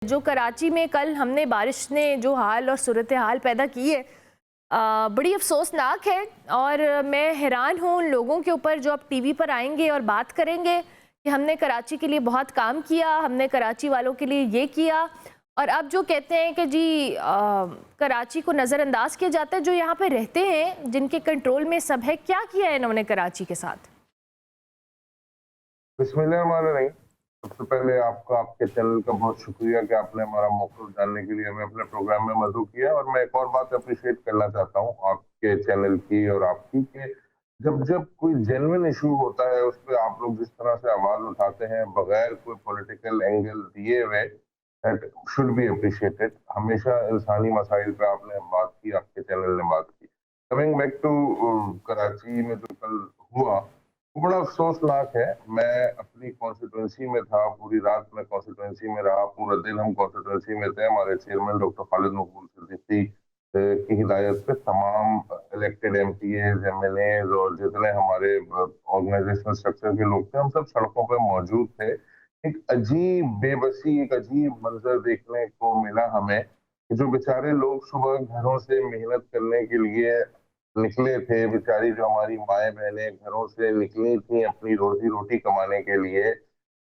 جو کراچی میں کل ہم نے بارش نے جو حال اور صورتحال پیدا کی ہے بڑی افسوسناک ہے، اور میں حیران ہوں ان لوگوں کے اوپر جو اب ٹی وی پر آئیں گے اور بات کریں گے کہ ہم نے کراچی کے لیے بہت کام کیا، ہم نے کراچی والوں کے لیے یہ کیا، اور اب جو کہتے ہیں کہ جی کراچی کو نظر انداز کیا جاتا ہے، جو یہاں پہ رہتے ہیں جن کے کنٹرول میں سب ہے، کیا کیا ہے انہوں نے کراچی کے ساتھ؟ بسم اللہ الرحمن الرحیم۔ سب سے پہلے آپ کے چینل کا بہت شکریہ کہ آپ نے ہمارا موقف جاننے کے لیے ہمیں اپنے پروگرام میں مدعو کیا، اور میں ایک اور بات اپریشیٹ کرنا چاہتا ہوں آپ کے چینل کی اور آپ کی، کہ جب کوئی جینوئن ایشو ہوتا ہے اس پہ آپ لوگ جس طرح سے آواز اٹھاتے ہیں بغیر کوئی پولیٹیکل اینگل دیے ہوئے، شوڈ بی اپریشیٹڈ۔ ہمیشہ انسانی مسائل پہ آپ نے بات کی، آپ کے چینل نے بات کی۔ کمنگ بیک ٹو کراچی میں جو کل ہوا وہ بڑا افسوسناک ہے۔ میں اپنی کانسٹیٹوئنسی میں تھا، پوری رات میں کانسٹیٹوئنسی میں رہا، پورا دن ہم کانسٹیٹوئنسی میں تھے۔ ہمارے چیئرمین ڈاکٹر خالد مقبول صدیقی کی ہدایت پہ تمام elected M P As, M L As اور جتنے ہمارے آرگنائزیشنل اسٹرکچر کے لوگ تھے، ہم سب سڑکوں پہ موجود تھے۔ ایک عجیب بے بسی، ایک عجیب منظر دیکھنے کو ملا ہمیں کہ جو بیچارے لوگ صبح گھروں سے محنت کرنے کے لیے نکلے تھے، بیچاری جو ہماری مائیں بہنیں گھروں سے نکلی تھیں اپنی روزی روٹی کمانے کے لیے،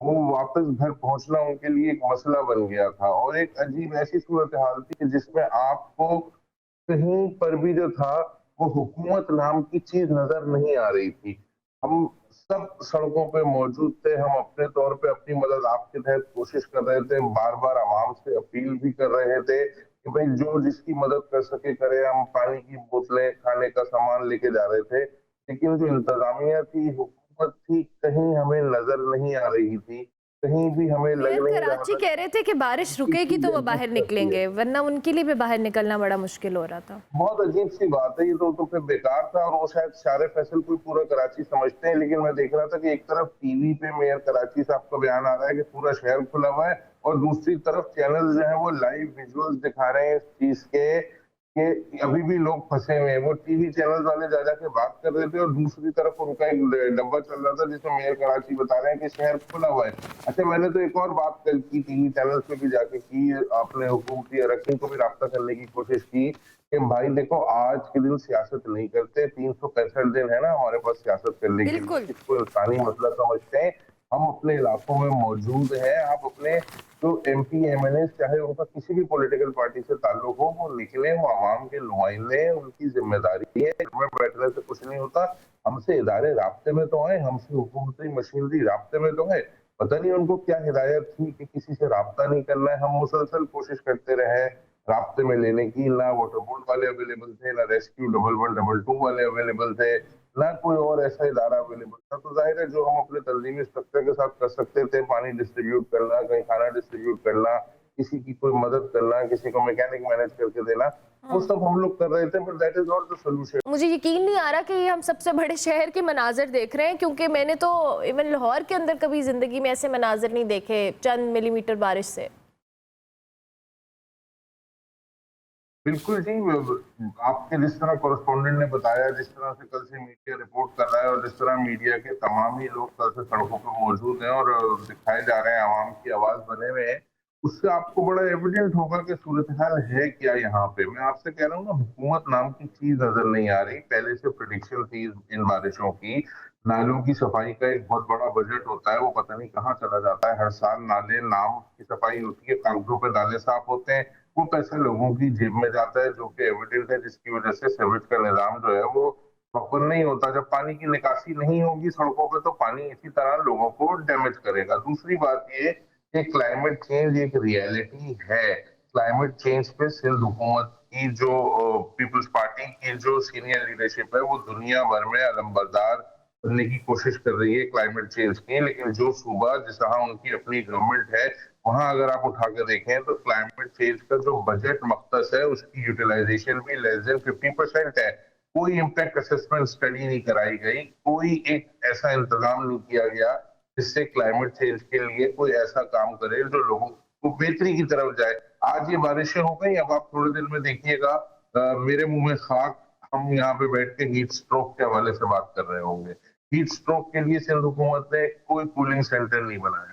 وہ واپس گھر پہنچنا ان کے لیے ایک مسئلہ بن گیا تھا۔ اور ایک عجیب ایسی صورتحال تھی جس میں آپ کو کہیں پر بھی جو تھا وہ حکومت نام کی چیز نظر نہیں آ رہی تھی۔ ہم سب سڑکوں پہ موجود تھے، ہم اپنے طور پہ اپنی مدد آپ کے تحت کوشش کر رہے تھے، بار بار عوام سے اپیل بھی کر رہے تھے کہ بھئی جو جس کی مدد کر سکے کرے۔ ہم پانی کی بوتلیں، کھانے کا سامان لے کے جا رہے تھے، لیکن جو انتظامیہ تھی، حکومت تھی، کہیں ہمیں نظر نہیں آ رہی تھی، کہیں بھی ہمیں لگ میئر نہیں رہا کراچی تھا کہہ رہے تھے کہ بارش رکے گی تو وہ باہر نکلیں گے، ورنہ ان کے لیے بھی باہر نکلنا بڑا مشکل ہو رہا تھا۔ بہت عجیب سی بات ہے، یہ تو پھر بیکار تھا، اور وہ شاید شار فیصل کوئی پورا کراچی سمجھتے ہیں۔ لیکن میں دیکھ رہا تھا کہ ایک طرف ٹی وی پہ میئر کراچی صاحب کا بیان آ رہا ہے کہ پورا شہر کھلا ہوا ہے، اور دوسری طرف چینل جو ہیں وہ لائیو ویژولز دکھا رہے ہیں اس چیز کے کہ ابھی بھی لوگ پھنسے ہوئے ہیں۔ وہ ٹی وی چینل والے جا کے بات کر رہے تھے، اور دوسری طرف ان کا ایک ڈبہ چل رہا تھا جس میں میئر کراچی بتا رہے ہیں کہ شہر کھلا ہوا ہے۔ اچھا، میں نے تو ایک اور بات کل کی، ٹی وی چینل پہ بھی جا کے کی، آپ نے حکومتی اراکین کو بھی رابطہ کرنے کی کوشش کی کہ بھائی دیکھو آج کے دن سیاست نہیں کرتے، 365 دن ہے نا ہمارے پاس سیاست کرنے کے لیے، بالکل اس کو انسانی مسئلہ سمجھتے ہیں، ہم اپنے علاقوں میں موجود ہیں۔ آپ اپنے جو M P M L A چاہے ان کا کسی بھی پولیٹیکل پارٹی سے تعلق ہو، وہ نکلیں، وہ عوام کے نمائندے ہیں، ان کی ذمہ داری ہے، گھر میں بیٹھنے سے کچھ نہیں ہوتا۔ ہم سے ادارے رابطے میں تو آئے، ہم سے حکومتی مشینری رابطے میں تو ہے، پتہ نہیں ان کو کیا ہدایت تھی کہ کسی سے رابطہ نہیں کرنا ہے۔ ہم مسلسل کوشش کرتے رہے رابطے میں لینے کی، نہ واٹر بورڈ والے اویلیبل تھے، نہ ریسکیو 1112 والے اویلیبل تھے، نہ کوئی اور ایسا ادارہ اویلیبل تھا۔ تو ظاہر ہے جو ہم اپنے تنظیمی اسٹرکچر کے ساتھ کر سکتے تھے، پانی ڈسٹریبیوٹ کرنا، کہیں کھانا ڈسٹریبیوٹ کرنا، کسی کی کوئی مدد کرنا، کسی کو میکینک مینج کر کے دینا، وہ سب ہم لوگ کر رہے تھے، but that is not the solution۔ مجھے یقین نہیں آ رہا کہ یہ ہم سب سے بڑے شہر کے مناظر دیکھ رہے ہیں، کیونکہ میں نے تو ایون لاہور کے اندر کبھی زندگی میں ایسے مناظر نہیں دیکھے چند ملی میٹر بارش سے۔ بالکل جی، آپ کے جس طرح کورسپونڈنٹ نے بتایا، جس طرح سے کل سے میڈیا رپورٹ کر رہا ہے، اور جس طرح میڈیا کے تمام ہی لوگ کل سے سڑکوں پہ موجود ہیں اور دکھائے جا رہے ہیں، عوام کی آواز بنے ہوئے ہیں، اس سے آپ کو بڑا ایویڈنٹ ہوگا کہ صورتحال ہے کیا یہاں پہ۔ میں آپ سے کہہ رہا ہوں نا، حکومت نام کی چیز نظر نہیں آ رہی۔ پہلے سے پریڈکشن تھی ان بارشوں کی، نالوں کی صفائی کا ایک بہت بڑا بجٹ ہوتا ہے، وہ پتہ نہیں کہاں چلا جاتا ہے۔ ہر سال نالے نام کی صفائی ہوتی ہے، کاغذوں پہ نالے صاف ہوتے ہیں، وہ پیسہ لوگوں کی جیب میں جاتا ہے، جو کہ ایویڈنٹ ہے، جس کی وجہ سے سیویج کا نظام جو ہے وہ پراپر نہیں ہوتا۔ جب پانی کی نکاسی نہیں ہوگی سڑکوں پہ تو پانی اسی طرح لوگوں کو ڈیمیج کرے گا۔ دوسری بات یہ کہ کلائمیٹ چینج ایک ریئلٹی ہے۔ کلائمیٹ چینج پہ سندھ حکومت کی جو پیپلز پارٹی کی جو سینئر لیڈرشپ ہے، وہ دنیا بھر میں علمبردار بننے کی کوشش کر رہی ہے کلائمیٹ چینج کی، لیکن جو صوبہ جہاں ان کی اپنی گورنمنٹ ہے، وہاں اگر آپ اٹھا کے دیکھیں تو کلائمیٹ چینج کا جو بجٹ مختص ہے اس کی یوٹیلائزیشن بھی لیس دین 50% ہے۔ کوئی امپیکٹ اسسمنٹ اسٹڈی نہیں کرائی گئی، کوئی ایک ایسا انتظام نہیں کیا گیا جس سے کلائمیٹ چینج کے لیے کوئی ایسا کام کرے جو لوگوں کو بہتری کی طرف جائے۔ آج یہ بارشیں ہو گئی، اب آپ تھوڑے دن میں دیکھیے گا میرے منہ میں خاک، ہم یہاں پہ بیٹھ کے ہیٹ سٹروک کے حوالے سے بات کر رہے ہوں گے۔ ہیٹ سٹروک کے لیے سندھ حکومت نے کوئی کولنگ سینٹر نہیں بنایا۔